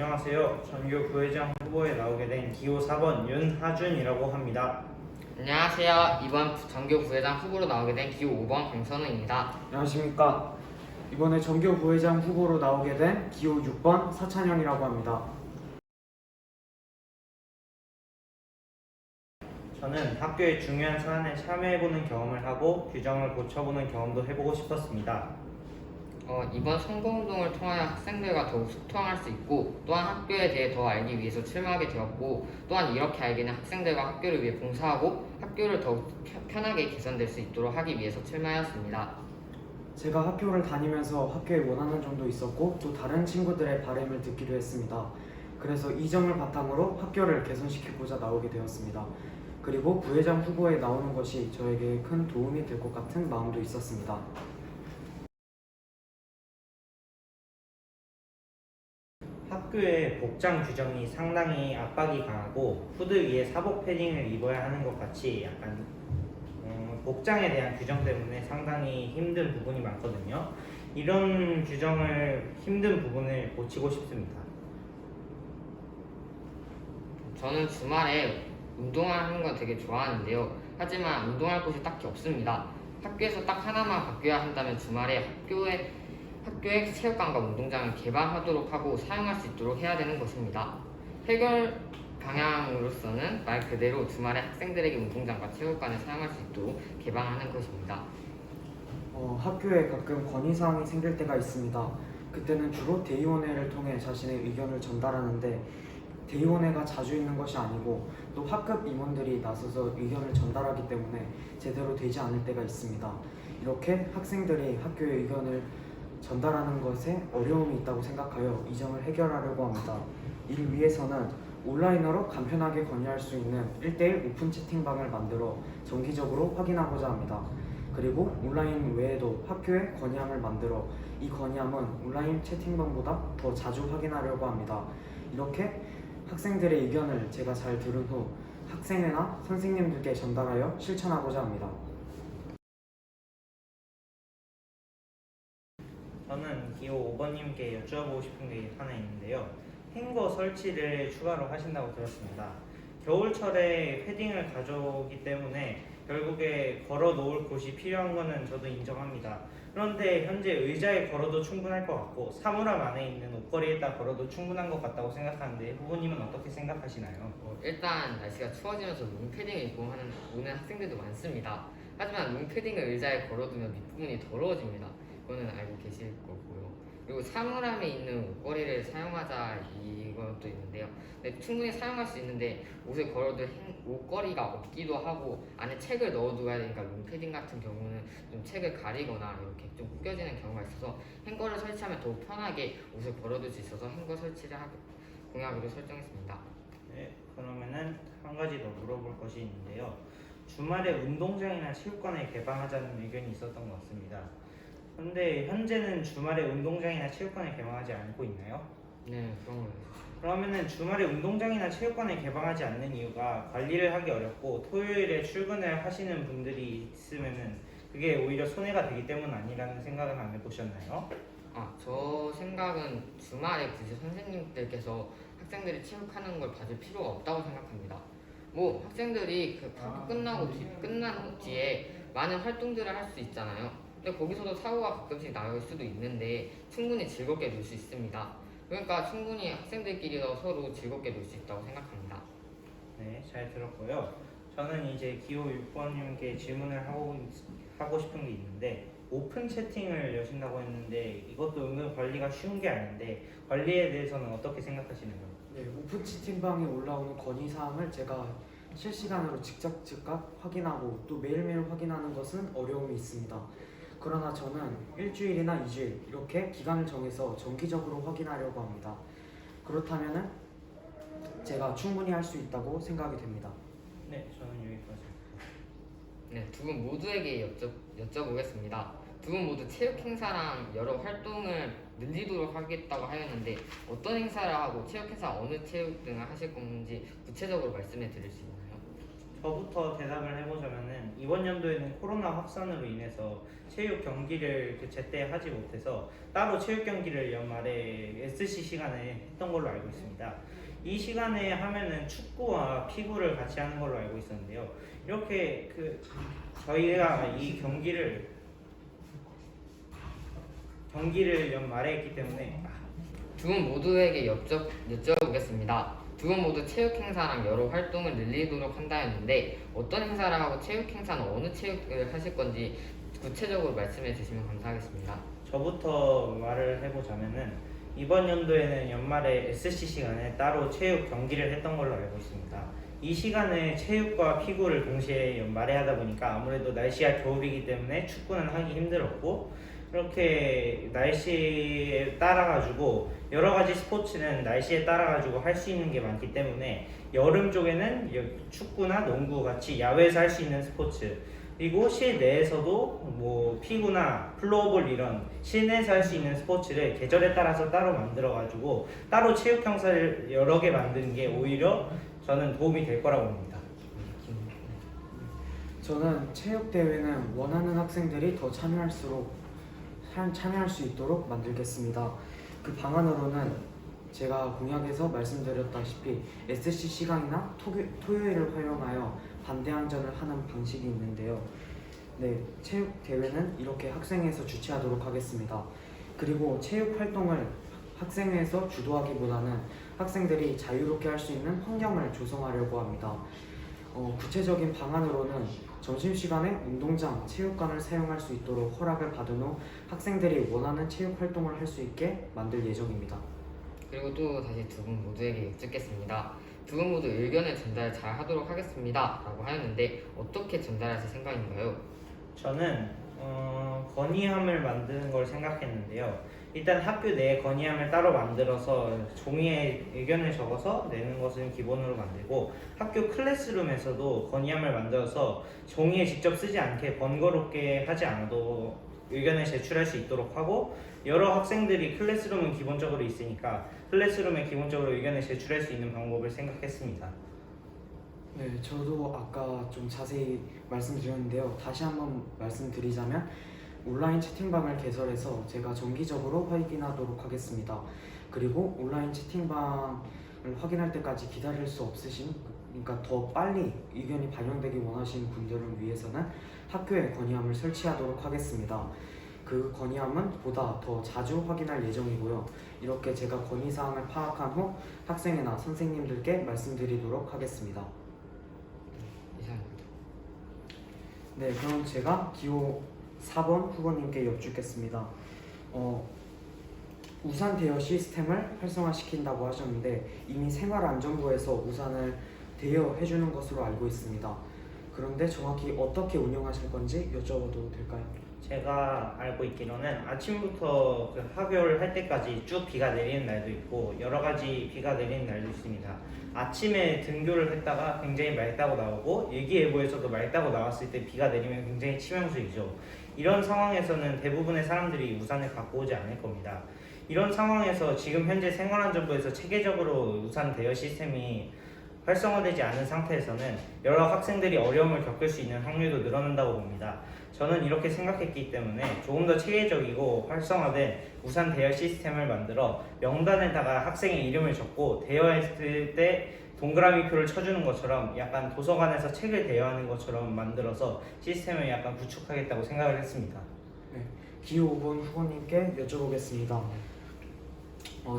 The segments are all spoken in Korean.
안녕하세요. 전교 부회장 후보에 나오게 된 기호 4번 윤하준이라고 합니다. 안녕하세요. 이번 전교 부회장 후보로 나오게 된 기호 5번 강선우입니다. 안녕하십니까. 이번에 전교 부회장 후보로 나오게 된 기호 6번 사찬영이라고 합니다. 저는 학교의 중요한 사안에 참여해보는 경험을 하고 규정을 고쳐보는 경험도 해보고 싶었습니다. 이번 선거운동을 통하여 학생들과 더욱 소통할 수 있고 또한 학교에 대해 더 알기 위해서 출마하게 되었고 또한 이렇게 알게 된 학생들과 학교를 위해 봉사하고 학교를 더욱 편하게 개선될 수 있도록 하기 위해서 출마하였습니다. 제가 학교를 다니면서 학교에 원하는 점도 있었고 또 다른 친구들의 바람을 듣기도 했습니다. 그래서 이 점을 바탕으로 학교를 개선시키고자 나오게 되었습니다. 그리고 부회장 후보에 나오는 것이 저에게 큰 도움이 될 것 같은 마음도 있었습니다. 학교의 복장 규정이 상당히 압박이 강하고 후드 위에 사복 패딩을 입어야 하는 것 같이 약간 복장에 대한 규정 때문에 상당히 힘든 부분이 많거든요. 이런 규정을 힘든 부분을 고치고 싶습니다. 저는 주말에 운동을 하는 건 되게 좋아하는데요. 하지만 운동할 곳이 딱히 없습니다. 학교에서 딱 하나만 바뀌어야 한다면 주말에 학교의 체육관과 운동장을 개방하도록 하고 사용할 수 있도록 해야 되는 것입니다. 해결 방향으로서는 말 그대로 주말에 학생들에게 운동장과 체육관을 사용할 수 있도록 개방하는 것입니다. 학교에 가끔 건의사항이 생길 때가 있습니다. 그때는 주로 대의원회를 통해 자신의 의견을 전달하는데 대의원회가 자주 있는 것이 아니고 또 학급 임원들이 나서서 의견을 전달하기 때문에 제대로 되지 않을 때가 있습니다. 이렇게 학생들이 학교의 의견을 전달하는 것에 어려움이 있다고 생각하여 이 점을 해결하려고 합니다. 이를 위해서는 온라인으로 간편하게 건의할 수 있는 1:1 오픈 채팅방을 만들어 정기적으로 확인하고자 합니다. 그리고 온라인 외에도 학교에 건의함을 만들어 이 건의함은 온라인 채팅방보다 더 자주 확인하려고 합니다. 이렇게 학생들의 의견을 제가 잘 들은 후 학생회나 선생님들께 전달하여 실천하고자 합니다. 저는 기호 5번님께 여쭤보고 싶은 게 하나 있는데요. 행거 설치를 추가로 하신다고 들었습니다. 겨울철에 패딩을 가져오기 때문에 결국에 걸어 놓을 곳이 필요한 거는 저도 인정합니다. 그런데 현재 의자에 걸어도 충분할 것 같고 사물함 안에 있는 옷걸이에다 걸어도 충분한 것 같다고 생각하는데 후보님은 어떻게 생각하시나요? 일단 날씨가 추워지면서 롱패딩을 입고 오는 학생들도 많습니다. 하지만 롱패딩을 의자에 걸어두면 밑부분이 더러워집니다. 이거는 알고 계실 거고요. 그리고 사물함에 있는 옷걸이를 사용하자 이것도 있는데요. 네, 충분히 사용할 수 있는데 옷을 걸어도 옷걸이가 없기도 하고 안에 책을 넣어두어야 되니까 롱패딩 같은 경우는 좀 책을 가리거나 이렇게 좀 구겨지는 경우가 있어서 행거를 설치하면 더욱 편하게 옷을 걸어둘 수 있어서 행거 설치를 공약으로 설정했습니다. 네, 그러면은 한 가지 더 물어볼 것이 있는데요. 주말에 운동장이나 체육관을 개방하자는 의견이 있었던 것 같습니다. 그런데 현재는 주말에 운동장이나 체육관을 개방하지 않고 있나요? 네, 그런 거예요. 그러면은 주말에 운동장이나 체육관을 개방하지 않는 이유가 관리를 하기 어렵고 토요일에 출근을 하시는 분들이 있으면은 그게 오히려 손해가 되기 때문 아니라는 생각은 안 해보셨나요? 저 생각은 주말에 굳이 선생님들께서 학생들이 체육하는 걸 봐줄 필요가 없다고 생각합니다. 뭐 학생들이 학교 끝난 후 뒤에 많은 활동들을 할 수 있잖아요. 근데 거기서도 사고가 가끔씩 나올 수도 있는데 충분히 즐겁게 놀 수 있습니다. 그러니까 충분히 학생들끼리도 서로 즐겁게 놀 수 있다고 생각합니다. 네, 잘 들었고요. 저는 이제 기호 6번님께 질문을 하고 싶은 게 있는데 오픈 채팅을 여신다고 했는데 이것도 은근 관리가 쉬운 게 아닌데 관리에 대해서는 어떻게 생각하시나요? 네, 오픈 채팅방에 올라오는 건의사항을 제가 실시간으로 즉각 확인하고 또 매일매일 확인하는 것은 어려움이 있습니다. 그러나 저는 일주일이나 2주일 이렇게 기간을 정해서 정기적으로 확인하려고 합니다. 그렇다면은 제가 충분히 할 수 있다고 생각이 됩니다. 네, 저는 여기까지. 네, 두 분 모두에게 여쭤보겠습니다. 두 분 모두 체육 행사랑 여러 활동을 늘리도록 하겠다고 하였는데 어떤 행사를 하고 체육 행사 어느 체육 등을 하실 건지 구체적으로 말씀해 드릴 수 있나요? 저부터 대답을 해보자면은 이번 연도에는 코로나 확산으로 인해서 체육 경기를 제때 하지 못해서 따로 체육 경기를 연말에 SC 시간에 했던 걸로 알고 있습니다. 이 시간에 하면은 축구와 피구를 같이 하는 걸로 알고 있었는데요. 이렇게 저희가 이 경기를 연말에 했기 때문에 두 분 모두에게 여쭤보겠습니다. 두 분 모두 체육 행사랑 여러 활동을 늘리도록 한다였는데 어떤 행사를 하고 체육 행사는 어느 체육을 하실 건지 구체적으로 말씀해 주시면 감사하겠습니다. 저부터 말을 해보자면은 이번 연도에는 연말에 SC 시간에 따로 체육 경기를 했던 걸로 알고 있습니다. 이 시간에 체육과 피구를 동시에 연말에 하다 보니까 아무래도 날씨가 겨울이기 때문에 축구는 하기 힘들었고, 이렇게 날씨에 따라가지고 여러 가지 스포츠는 날씨에 따라가지고 할 수 있는 게 많기 때문에 여름 쪽에는 축구나 농구 같이 야외에서 할 수 있는 스포츠, 그리고 실내에서도 뭐 피구나 플로어볼 이런 실내에서 할 수 있는 스포츠를 계절에 따라서 따로 만들어가지고 따로 체육 행사를 여러 개 만드는 게 오히려 저는 도움이 될 거라고 봅니다. 저는 체육 대회는 원하는 학생들이 더 참여할 수 있도록 만들겠습니다. 그 방안으로는 제가 공약에서 말씀드렸다시피 SC 시간이나 토요일을 활용하여 반대항전을 하는 방식이 있는데요. 네, 체육 대회는 이렇게 학생회에서 주최하도록 하겠습니다. 그리고 체육 활동을 학생회에서 주도하기보다는 학생들이 자유롭게 할 수 있는 환경을 조성하려고 합니다. 구체적인 방안으로는 점심시간에 운동장, 체육관을 사용할 수 있도록 허락을 받은 후 학생들이 원하는 체육 활동을 할 수 있게 만들 예정입니다. 그리고 또 다시 두 분 모두에게 여쭙겠습니다. 두 분 모두 의견을 전달 잘 하도록 하겠습니다 라고 하였는데 어떻게 전달하실 생각인가요? 저는 건의함을 만드는 걸 생각했는데요. 일단 학교 내 건의함을 따로 만들어서 종이에 의견을 적어서 내는 것은 기본으로 만들고, 학교 클래스룸에서도 건의함을 만들어서 종이에 직접 쓰지 않게 번거롭게 하지 않아도 의견을 제출할 수 있도록 하고, 여러 학생들이 클래스룸은 기본적으로 있으니까 클래스룸에 기본적으로 의견을 제출할 수 있는 방법을 생각했습니다. 네, 저도 아까 좀 자세히 말씀드렸는데요. 다시 한번 말씀드리자면 온라인 채팅방을 개설해서 제가 정기적으로 확인하도록 하겠습니다. 그리고 온라인 채팅방을 확인할 때까지 기다릴 수 없으신, 그러니까 더 빨리 의견이 반영되기 원하시는 분들을 위해서는 학교에 건의함을 설치하도록 하겠습니다. 그 건의함은 보다 더 자주 확인할 예정이고요. 이렇게 제가 건의사항을 파악한 후 학생이나 선생님들께 말씀드리도록 하겠습니다. 이상입니다. 네, 그럼 제가 기호 4번 후보님께 여쭙겠습니다. 우산 대여 시스템을 활성화시킨다고 하셨는데 이미 생활안전부에서 우산을 대여해주는 것으로 알고 있습니다. 그런데 정확히 어떻게 운영하실 건지 여쭤봐도 될까요? 제가 알고 있기로는 아침부터 하교를 할 때까지 쭉 비가 내리는 날도 있고 여러 가지 비가 내리는 날도 있습니다. 아침에 등교를 했다가 굉장히 맑다고 나오고 일기예보에서도 맑다고 나왔을 때 비가 내리면 굉장히 치명적이죠. 이런 상황에서는 대부분의 사람들이 우산을 갖고 오지 않을 겁니다. 이런 상황에서 지금 현재 생활안전부에서 체계적으로 우산 대여 시스템이 활성화되지 않은 상태에서는 여러 학생들이 어려움을 겪을 수 있는 확률도 늘어난다고 봅니다. 저는 이렇게 생각했기 때문에 조금 더 체계적이고 활성화된 우산 대여 시스템을 만들어 명단에다가 학생의 이름을 적고 대여했을 때 동그라미표를 쳐주는 것처럼 약간 도서관에서 책을 대여하는 것처럼 만들어서 시스템을 약간 구축하겠다고 생각을 했습니다. 네, 기호 5번 후보님께 여쭤보겠습니다.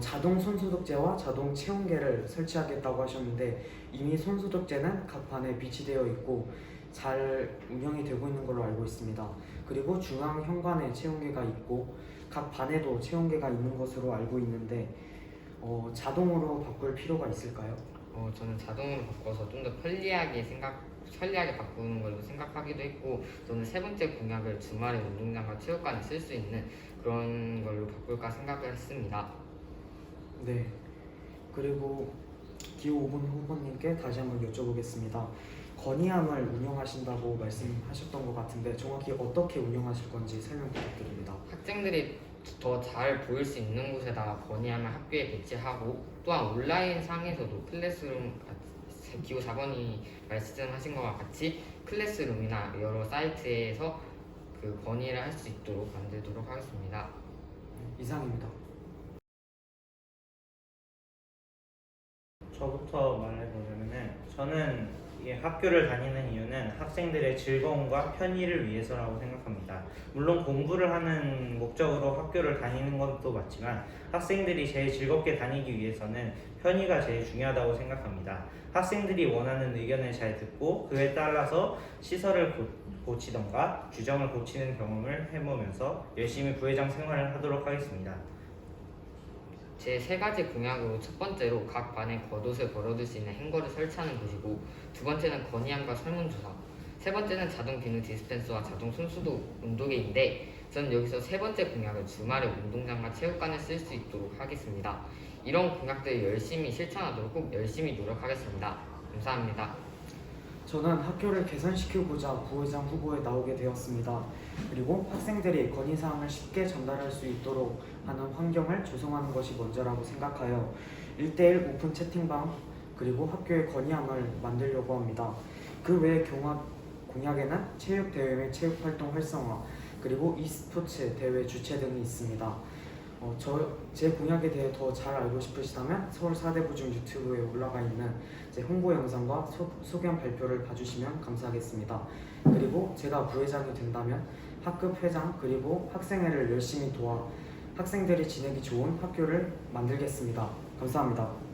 자동 손소독제와 자동 체온계를 설치하겠다고 하셨는데 이미 손소독제는 각 반에 비치되어 있고 잘 운영이 되고 있는 걸로 알고 있습니다. 그리고 중앙 현관에 체온계가 있고 각 반에도 체온계가 있는 것으로 알고 있는데 자동으로 바꿀 필요가 있을까요? 저는 자동으로 바꿔서 좀 더 편리하게 바꾸는 걸로 생각하기도 했고, 저는 세 번째 공약을 주말에 운동장과 체육관에 쓸 수 있는 그런 걸로 바꿀까 생각을 했습니다. 네. 그리고 기호 5번 후보님께 다시 한번 여쭤보겠습니다. 건의함을 운영하신다고 말씀하셨던 것 같은데 정확히 어떻게 운영하실 건지 설명 부탁드립니다. 학생들이 더 잘 보일 수 있는 곳에다가 건의함을 학교에 배치하고, 또한 온라인 상에서도 클래스룸 기호 4번이 말씀하신 것과 같이 클래스룸이나 여러 사이트에서 그 건의를 할 수 있도록 만들도록 하겠습니다. 이상입니다. 저부터 말해보자면은 저는 이 학교를 다니는 이유는 학생들의 즐거움과 편의를 위해서라고 생각합니다. 물론 공부를 하는 목적으로 학교를 다니는 것도 맞지만 학생들이 제일 즐겁게 다니기 위해서는 편의가 제일 중요하다고 생각합니다. 학생들이 원하는 의견을 잘 듣고 그에 따라서 시설을 고치던가 규정을 고치는 경험을 해보면서 열심히 부회장 생활을 하도록 하겠습니다. 제 세 가지 공약으로 첫 번째로 각 반에 겉옷을 걸어둘 수 있는 행거를 설치하는 것이고, 두 번째는 건의함과 설문조사, 세 번째는 자동 비누 디스펜서와 자동 손수도 온도계인데, 저는 여기서 세 번째 공약을 주말에 운동장과 체육관을 쓸 수 있도록 하겠습니다. 이런 공약들을 열심히 실천하도록 꼭 열심히 노력하겠습니다. 감사합니다. 저는 학교를 개선시키고자 부회장 후보에 나오게 되었습니다. 그리고 학생들이 건의사항을 쉽게 전달할 수 있도록 하는 환경을 조성하는 것이 먼저라고 생각하여 1대1 오픈 채팅방 그리고 학교의 건의함을 만들려고 합니다. 그 외의 공약에는 체육대회 및 체육활동 활성화 그리고 e스포츠 대회 주최 등이 있습니다. 제 공약에 대해 더 잘 알고 싶으시다면 서울 사대부중 유튜브에 올라가 있는 제 홍보 영상과 소견 발표를 봐주시면 감사하겠습니다. 그리고 제가 부회장이 된다면 학급 회장 그리고 학생회를 열심히 도와 학생들이 지내기 좋은 학교를 만들겠습니다. 감사합니다.